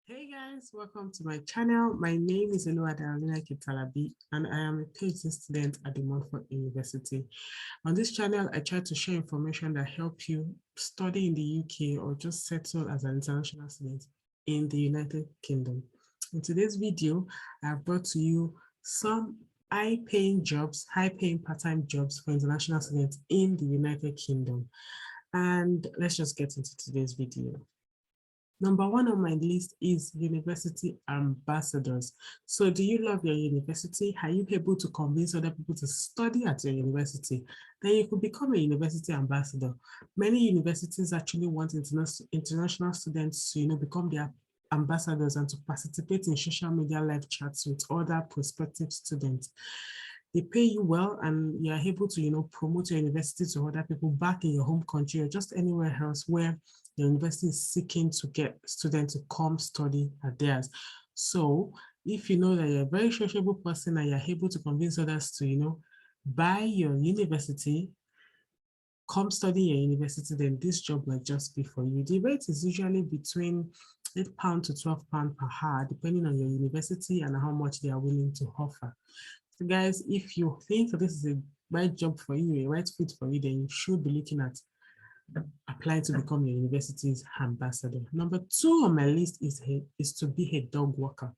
Hey guys, welcome to my channel. My name is Olunaike-Talabi and I am a PhD student at the Montfort University. On this channel, I try to share information that help you study in the UK or just settle as an international student in the United Kingdom. In today's video, I've brought to you some high-paying jobs, high-paying part-time jobs for international students in the United Kingdom. And let's just get into today's video. Number one on my list is university ambassadors. So do you love your university? Are you able to convince other people to study at your university? Then you could become a university ambassador. Many universities actually want international students to, become their ambassadors and to participate in social media live chats with other prospective students. They pay you well and you're able to, promote your university to other people back in your home country or just anywhere else where the university is seeking to get students to come study at theirs. So if you know that you're a very sociable person and you're able to convince others to, buy your university, come study in your university, then this job might just be for you. The rate is usually between £8 to £12 per hour, depending on your university and how much they are willing to offer. So guys, if you think that this is a right job for you, a right fit for you, then you should be looking at applying to become your university's ambassador. Number two on my list is to be a dog walker.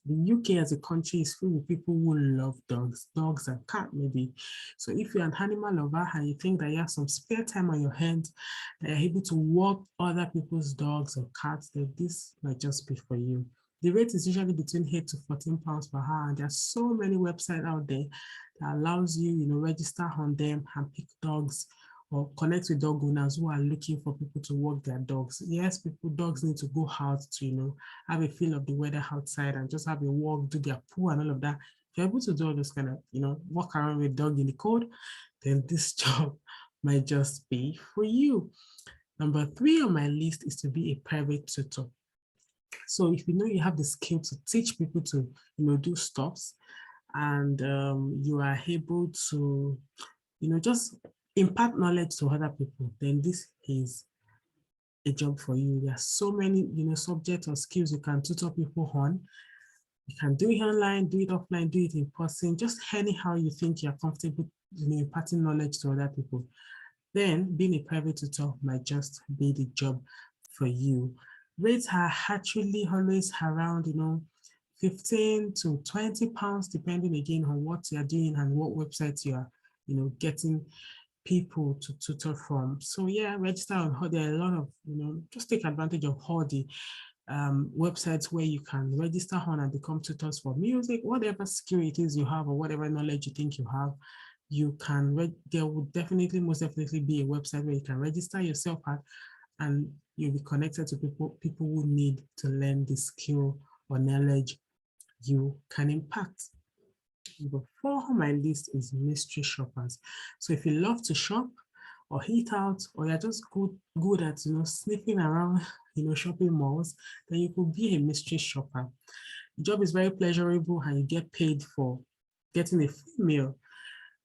The UK as a country is filled with people who love dogs and cats maybe. So if you're an animal lover and you think that you have some spare time on your hands, that you're able to walk other people's dogs or cats, then this might just be for you. The rate is usually between £8 to £14 per hour, and there are so many websites out there that allows you, register on them and pick dogs or connect with dog owners who are looking for people to walk their dogs. Yes, dogs need to go out to, have a feel of the weather outside and just have a walk, do their poo and all of that. If you're able to do all those kind of, walk around with a dog in the cold, then this job might just be for you. Number three on my list is to be a private tutor. So if you know you have the skill to teach people to, do stuffs and you are able to, just impart knowledge to other people, then this is a job for you. There are so many, subjects or skills you can tutor people on. You can do it online, do it offline, do it in person, just anyhow you think you're comfortable, imparting knowledge to other people. Then being a private tutor might just be the job for you. Rates are actually always around, 15 to 20 pounds, depending again on what you're doing and what websites you are, getting people to tutor from. So yeah, register on. There are a lot of, just take advantage of all the websites where you can register on and become tutors for music, whatever skill it is you have or whatever knowledge you think you have, you can, there will most definitely be a website where you can register yourself at and you'll be connected to people who need to learn the skill or knowledge you can impact. Number four on my list is mystery shoppers. So if you love to shop or eat out, or you're just good at sniffing around shopping malls, then you could be a mystery shopper. The job is very pleasurable and you get paid for getting a free meal.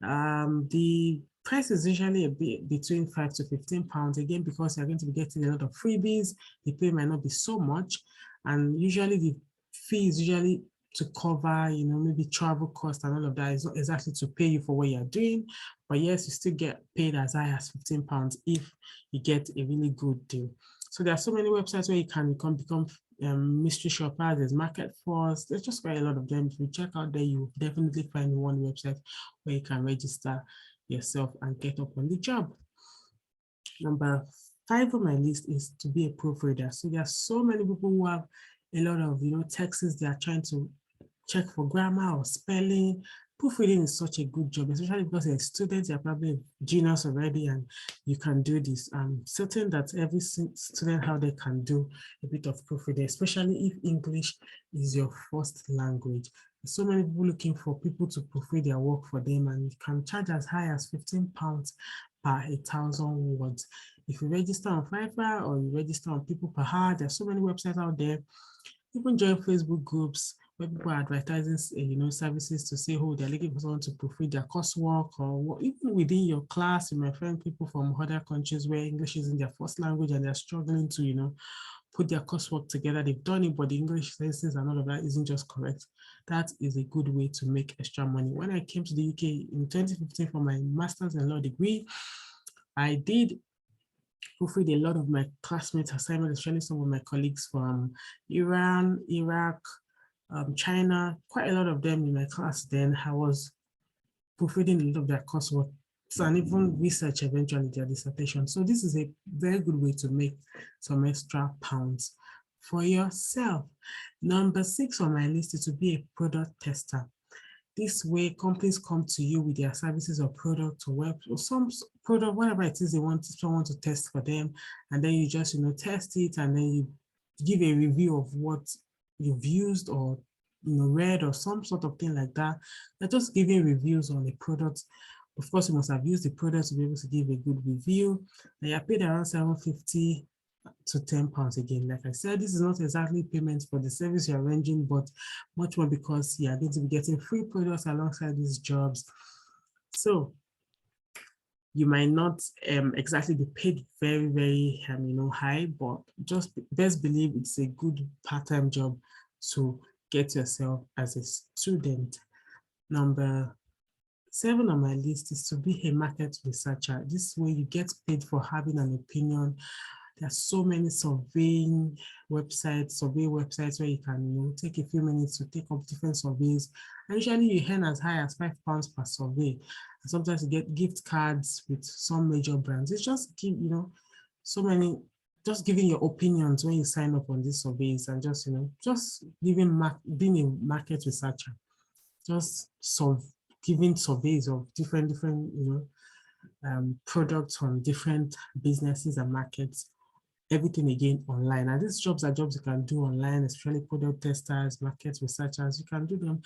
The price is usually a bit between £5 to £15 again because you're going to be getting a lot of freebies. The pay might not be so much, and usually the fee is usually to cover, maybe travel costs and all of that. It's not exactly to pay you for what you're doing, but yes, you still get paid as high as £15 if you get a really good deal. So there are so many websites where you can become mystery shoppers. There's Market Force. There's just quite a lot of them. If you check out there, you definitely find one website where you can register yourself and get up on the job. Number five on my list is to be a proofreader. So there are so many people who have a lot of texts they are trying to check for grammar or spelling. Proofreading is such a good job, especially because you're a student, you're probably genius already and you can do this. I'm certain that every student out there can do a bit of proofreading, especially if English is your first language. There's so many people looking for people to proofread their work for them, and you can charge as high as £15 per 1,000 words. If you register on Fiverr or you register on People Per Hour, there's so many websites out there. Even join Facebook groups where people are advertising, services to say, oh, they're looking for someone to proofread their coursework, or even within your class, you might find people from other countries where English isn't their first language and they're struggling to, put their coursework together, they've done it, but the English sentences and all of that isn't just correct. That is a good way to make extra money. When I came to the UK in 2015 for my master's in law degree, I did proofread a lot of my classmates' assignments, especially some of my colleagues from Iran, Iraq, China, quite a lot of them in my class. Then I was proofreading a lot of their coursework and even research eventually their dissertation. So this is a very good way to make some extra pounds for yourself. Number 6 on my list is to be a product tester. This way, companies come to you with their services or product or web or some product, whatever it is they want someone to test for them, and then you just test it, and then you give a review of what you've used or read or some sort of thing like that. They're just giving reviews on the product. Of course, you must have used the product to be able to give a good review. And you're paid around £7.50 to £10 again. Like I said, this is not exactly payment for the service you're arranging, but much more because you are going to be getting free products alongside these jobs. So you might not exactly be paid very, very high, but just best believe it's a good part-time job to get yourself as a student. Number 7 on my list is to be a market researcher. This way you get paid for having an opinion. There are so many survey websites where you can take a few minutes to take up different surveys. And usually you earn as high as £5 per survey. And sometimes you get gift cards with some major brands. It's just just giving your opinions when you sign up on these surveys, and just being a market researcher. Just giving surveys of different products from different businesses and markets. Everything again online. And these jobs are jobs you can do online, especially product testers, market researchers. You can do them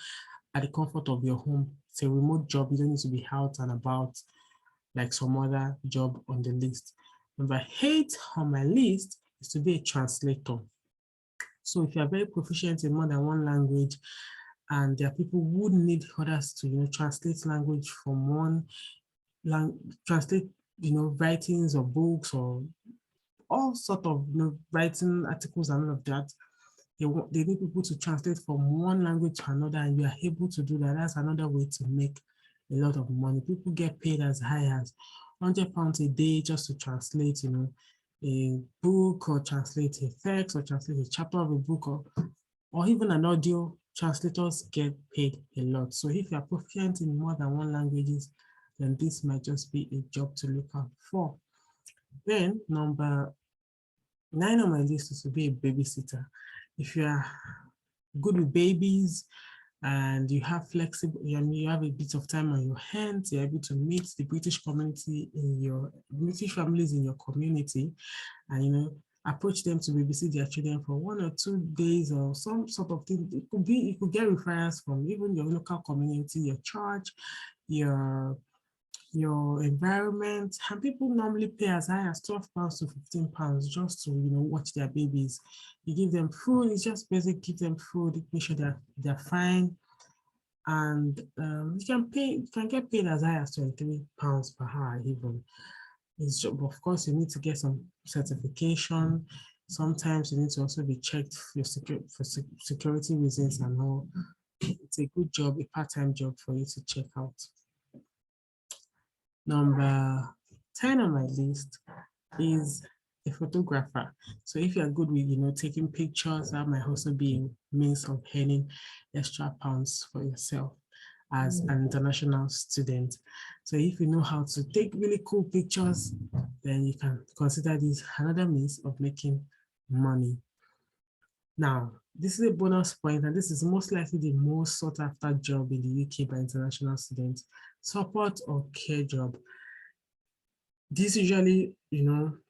at the comfort of your home. It's a remote job. You don't need to be out and about like some other job on the list. Number 8 on my list is to be a translator. So if you are very proficient in more than one language, and there are people who need others to translate language from one translate writings or books or all sort of writing articles and all of that. They need people to translate from one language to another, and you are able to do that. That's another way to make a lot of money. People get paid as high as £100 a day just to translate, a book, or translate a text, or translate a chapter of a book, or even an audio. Translators get paid a lot. So if you are proficient in more than one languages, then this might just be a job to look out for. Then number 9 on my list is to be a babysitter. If you are good with babies and you have you have a bit of time on your hands, you're able to meet the British community British families in your community, and approach them to babysit their children for 1 or 2 days or some sort of thing. You could get referrals from even your local community, your church, your environment, and people normally pay as high as £12 to £15 just to watch their babies. You give them food. It's just basic. Give them food. Make sure they're fine, and you can get paid as high as £23 per hour even. Of course, you need to get some certification. Sometimes you need to also be checked for security reasons and all. It's a good job, a part-time job for you to check out. Number 10 on my list is a photographer. So if you're good with taking pictures, that might also be a means of earning extra pounds for yourself as an international student. So if you know how to take really cool pictures, then you can consider this another means of making money. Now, this is a bonus point, and this is most likely the most sought after job in the UK by international students: support or care job. This usually,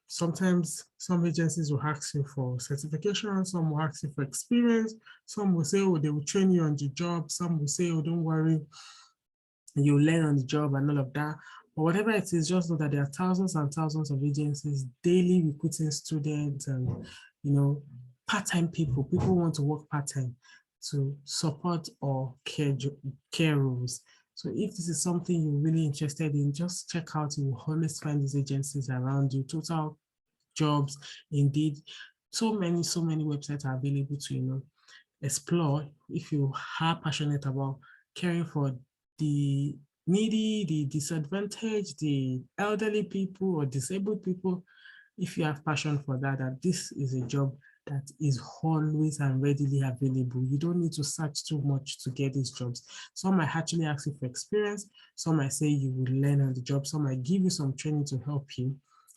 sometimes some agencies will ask you for certification, some will ask you for experience, some will say, oh, they will train you on the job, some will say, oh, don't worry, you learn on the job and all of that. But whatever it is, just know that there are thousands and thousands of agencies daily recruiting students and, part-time people. People want to work part-time to support or care roles. So if this is something you're really interested in, just check out. You will always find these agencies around you. TUTOR jobs, Indeed. so many websites are available to, explore if you are passionate about caring for the needy, the disadvantaged, the elderly people or disabled people. If you have passion for that, that this is a job that is always and readily available. You don't need to search too much to get these jobs. Some might actually ask you for experience. Some might say you will learn on the job. Some might give you some training to help you.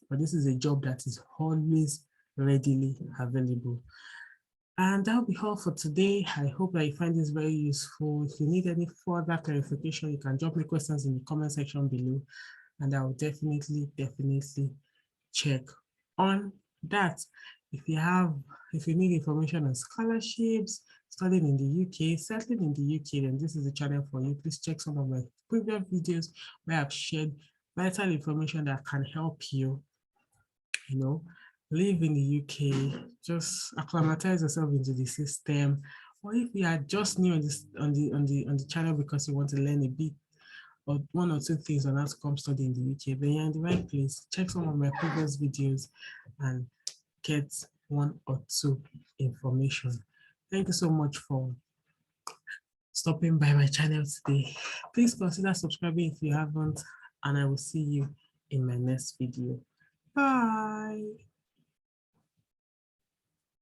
But this is a job that is always readily available. And that'll be all for today. I hope that you find this very useful. If you need any further clarification, you can drop me questions in the comment section below, and I will definitely check on that. If you have, if you need information on scholarships, studying in the UK, settling in the UK, then this is the channel for you. Please check some of my previous videos where I've shared vital information that can help you, live in the UK, just acclimatize yourself into the system. Or if you are just new on this on the channel because you want to learn a bit or one or two things on how to come study in the UK, then you're in the right place. Check some of my previous videos and get one or two information. Thank you so much for stopping by my channel today. Please consider subscribing if you haven't, and I will see you in my next video. Bye.